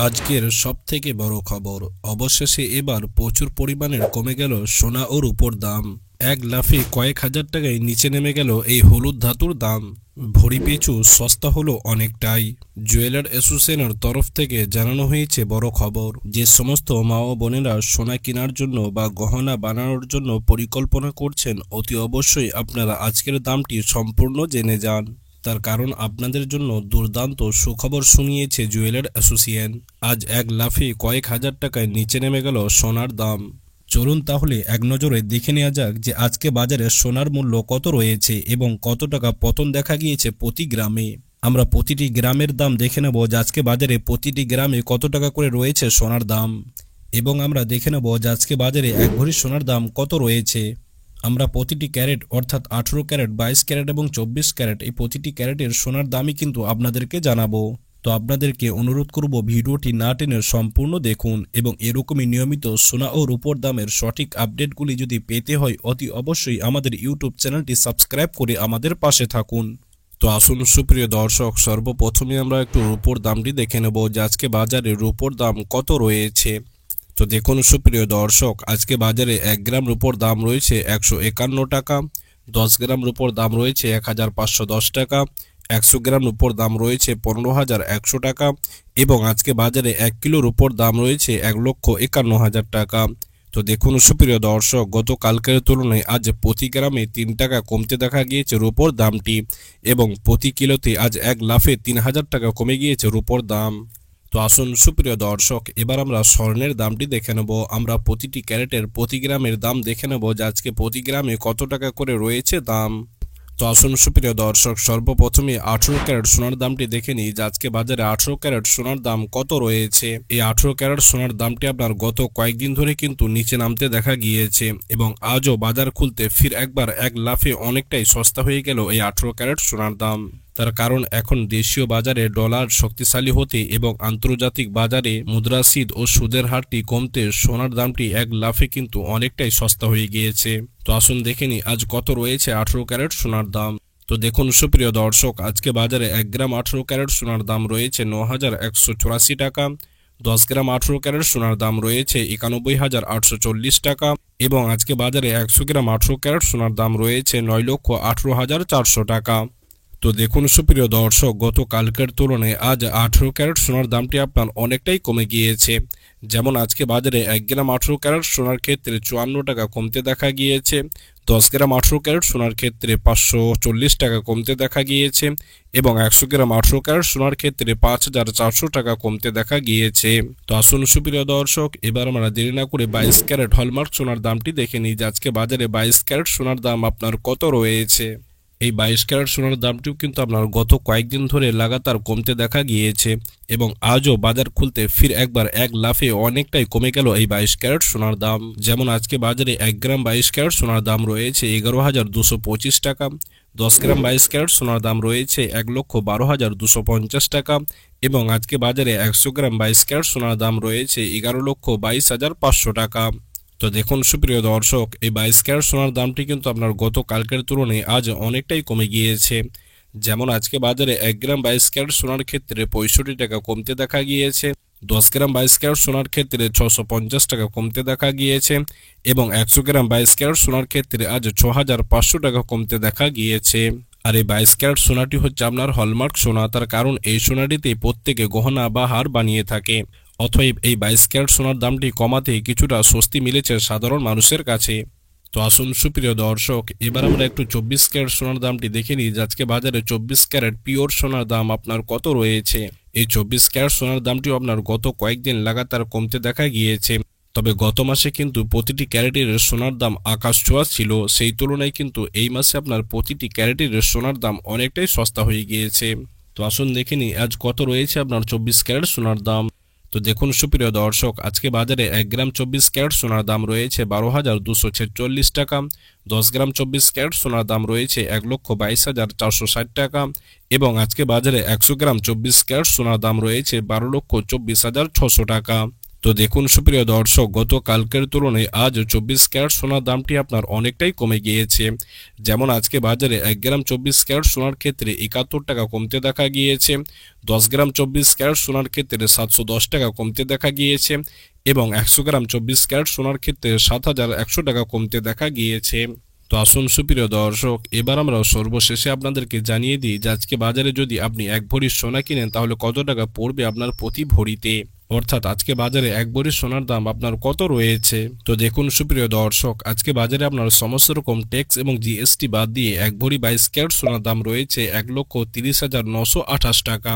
আজকের সবথেকে বড় খবর, অবশেষে এবার প্রচুর পরিমাণের কমে গেল সোনা ও রূপোর দাম। এক লাফে কয়েক হাজার টাকায় নিচে নেমে গেল এই হলুদ ধাতুর দাম। ভরি পিছু সস্তা হলো অনেকটাই। জুয়েলার অ্যাসোসিয়েশনের তরফ থেকে জানানো হয়েছে বড় খবর, যে সমস্ত মা ও বোনেরা সোনা কেনার জন্য বা গহনা বানানোর জন্য পরিকল্পনা করছেন, অতি অবশ্যই আপনারা আজকের দামটি সম্পূর্ণ জেনে যান। তার কারণ আপনাদের জন্য দুর্দান্ত সুখবর শুনিয়েছে জুয়েলার অ্যাসোসিয়েশন। আজ এক লাফে কয়েক হাজার টাকায় নিচে নেমে গেল সোনার দাম। চলুন তাহলে এক নজরে দেখে নেওয়া যাক যে আজকে বাজারে সোনার মূল্য কত রয়েছে এবং কত টাকা পতন দেখা গিয়েছে প্রতি গ্রামে। আমরা প্রতিটি গ্রামের দাম দেখে নেব যে আজকে বাজারে প্রতিটি গ্রামে কত টাকা করে রয়েছে সোনার দাম, এবং আমরা দেখে নেব যে আজকে বাজারে এক ভরি সোনার দাম কত রয়েছে। আমরা প্রতিটি ক্যারেট অর্থাৎ 18 ক্যারেট, 22 ক্যারেট এবং 24 ক্যারেট এই প্রতিটি ক্যারেটের সোনার দামই কিন্তু আপনাদেরকে জানাবো। তো আপনাদেরকে অনুরোধ করব ভিডিওটি না টেনে সম্পূর্ণ দেখুন, এবং এরকমই নিয়মিত সোনা ও রূপোর দামের সঠিক আপডেটগুলি যদি পেতে হয় অতি অবশ্যই আমাদের ইউটিউব চ্যানেলটি সাবস্ক্রাইব করে আমাদের পাশে থাকুন। তো আসুন সুপ্রিয় দর্শক, সর্বপ্রথমে আমরা একটু রূপোর দামটি দেখে নেব যে আজকে বাজারে রূপোর দাম কত রয়েছে। তো দেখুন সুপ্রিয় দর্শক, আজকে বাজারে 1 গ্রাম রূপোর দাম রয়েছে 151 টাকা, 10 গ্রাম রূপোর দাম রয়েছে 1510 টাকা, 100 গ্রাম রূপোর দাম রয়েছে 15100 টাকা, এবং আজকে বাজারে 1 কিলো রূপোর দাম রয়েছে 1,51,000 টাকা। তো দেখুন সুপ্রিয় দর্শক, গতকালকের তুলনায় আজ প্রতি গ্রামে 3 টাকা কমতে দেখা গিয়েছে রূপোর দামটি, এবং প্রতি কিলোতে আজ এক লাফে 3000 টাকা কমে গিয়েছে রূপোর দাম। তো আসুন সুপ্রিয় দর্শক, এবার আমরা স্বর্ণের দামটি দেখে নেব। আমরা প্রতিটি ক্যারেটের প্রতি গ্রামের দাম দেখে নেব যে আজকে প্রতি গ্রামে কত টাকা করে রয়েছে দাম। তো আসুন সুপ্রিয় দর্শক, সর্বপ্রথমে 18 ক্যারেট সোনার দামটি দেখে নিই যে আজকে বাজারে 18 ক্যারেট সোনার দাম কত রয়েছে। এই 18 ক্যারেট সোনার দামটি আপনার গত কয়েকদিন ধরে কিন্তু নিচে নামতে দেখা গিয়েছে, এবং আজও বাজার খুলতে ফির একবার এক লাফে অনেকটাই সস্তা হয়ে গেল এই 18 ক্যারেট সোনার দাম। তার কারণ এখন দেশীয় বাজারে ডলার শক্তিশালী হতে এবং আন্তর্জাতিক বাজারে মুদ্রাস্ফীতি ও সুদের হারটি কমতে সোনার দামটি এক লাফে কিন্তু অনেকটাই সস্তা হয়ে গিয়েছে। তো আসুন দেখে নিই আজ কত রয়েছে 18 ক্যারেট সোনার দাম। তো দেখুন সুপ্রিয় দর্শক, আজকে বাজারে 1 গ্রাম 18 ক্যারেট সোনার দাম রয়েছে 9184 টাকা, 10 গ্রাম 18 ক্যারেট সোনার দাম রয়েছে 91,840 টাকা, এবং আজকে বাজারে 100 গ্রাম 18 ক্যারেট সোনার দাম রয়েছে 9,18,400 টাকা। তো দেখুন সুপ্রিয় দর্শক, গতকালকের তুলনায় আজ 18 ক্যারেট সোনার দামটি আপনার অনেকটাই কমে গিয়েছে। যেমন আজকে বাজারে 1 গ্রাম 18 ক্যারেট সোনার ক্ষেত্রে 54 টাকা কমতে দেখা গিয়েছে, 10 গ্রাম 18 ক্যারেট সোনার ক্ষেত্রে 540 টাকা কমতে দেখা গিয়েছে, এবং 100 গ্রাম 18 ক্যারেট সোনার ক্ষেত্রে 5400 টাকা কমতে দেখা গিয়েছে। তো আসুন সুপ্রিয় দর্শক, এবার আমরা দেরি না করে 22 ক্যারেট হলমার্ক সোনার দামটি দেখে নিই যে আজকে বাজারে 22 ক্যারেট সোনার দাম আপনার কত রয়েছে। এই 22 ক্যারেট সোনার দামটিও কিন্তু আপনার গত কয়েকদিন ধরে লাগাতার কমতে দেখা গিয়েছে, এবং আজও বাজার খুলতে ফির একবার এক লাফে অনেকটাই কমে গেল এই 22 ক্যারেট সোনার দাম। যেমন আজকে বাজারে 1 গ্রাম 22 ক্যারেট সোনার দাম রয়েছে 11,225 টাকা, 10 গ্রাম 22 ক্যারেট সোনার দাম রয়েছে 1,12,250 টাকা, এবং আজকে বাজারে 100 গ্রাম 22 ক্যারেট সোনার দাম রয়েছে 11,22,500 টাকা। তো দেখুন সুপ্রিয় দর্শক, এই 22 ক্যারেট সোনার দামটি কিন্তু আপনার গত কালকের তুলনায় আজ অনেকটাই কমে গিয়েছে। যেমন আজকে বাজারে 1 গ্রাম 22 ক্যারেট সোনার ক্ষেত্রে 65 টাকা কমতে দেখা গিয়েছে, 10 গ্রাম 22 ক্যারেট সোনার ক্ষেত্রে 650 টাকা কমতে দেখা গিয়েছে, এবং 100 গ্রাম 22 ক্যারেট সোনার ক্ষেত্রে আজ 6500 টাকা কমতে দেখা গিয়েছে। আর এই 22 ক্যারেট সোনাটি হচ্ছে আপনার হলমার্ক সোনা। তার কারণ এই সোনাটিতে প্রত্যেকে গহনা বা হার বানিয়ে থাকে। অতএব এই 22 ক্যারেট সোনার দামটি কমাতে কিছুটা স্বস্তি মিলেছে সাধারণ মানুষের কাছে। তো আসুন সুপ্রিয় দর্শক, এবার আমরা একটু 24 ক্যারেট সোনার দামটি দেখে নিই যে আজকে বাজারে 24 ক্যারেট পিওর সোনার দাম আপনার কত রয়েছে। এই 24 ক্যারেট সোনার দামটিও আপনার গত কয়েকদিন লাগাতার কমতে দেখা গিয়েছে, তবে গত মাসে কিন্তু প্রতিটি ক্যারেটের সোনার দাম আকাশ ছোঁয়া ছিল। সেই তুলনায় কিন্তু এই মাসে আপনার প্রতিটি ক্যারেটের সোনার দাম অনেকটাই সস্তা হয়ে গিয়েছে। তো আসুন দেখে নিই আজ কত রয়েছে আপনার 24 ক্যারেট সোনার দাম। তো দেখুন সুপ্রিয় দর্শক, আজকে বাজারে 1 গ্রাম 24 ক্যারেট সোনার দাম রয়েছে 12,246 টাকা, 10 গ্রাম 24 ক্যারেট সোনার দাম রয়েছে 1,22,460 টাকা, এবং আজকে বাজারে 100 গ্রাম 24 ক্যারেট সোনার দাম রয়েছে 12,24,600 টাকা। তো দেখুন সুপ্রিয় দর্শক, গতকালকের তুলনায় আজ 24 ক্যারেট সোনার দামটি আপনার অনেকটাই কমে গিয়েছে। যেমন আজকে বাজারে 1 গ্রাম 24 ক্যারেট সোনার ক্ষেত্রে 71 টাকা কমতে দেখা গিয়েছে, 10 গ্রাম 24 ক্যারেট সোনার ক্ষেত্রে 710 টাকা কমতে দেখা গিয়েছে এবং 100 গ্রাম 24 ক্যারেট সোনার ক্ষেত্রে 7100 টাকা কমতে দেখা গিয়েছে। তো আসুন সুপ্রিয় দর্শক, এবার আমরা সর্বশেষে আপনাদেরকে জানিয়ে দিই যে আজকে বাজারে যদি আপনি 1 ভরি সোনা কিনেন তাহলে কত টাকা পড়বে আপনার প্রতি ভরিতে, অর্থাৎ আজকে বাজারে 1 ভরি সোনার দাম আপনার কত রয়েছে। তো দেখুন সুপ্রিয় দর্শক, আজকে বাজারে আপনার সমস্ত রকম ট্যাক্স এবং জিএসটি বাদ দিয়ে 1 ভরি 22 ক্যারেট সোনার দাম রয়েছে 1,30,928 টাকা।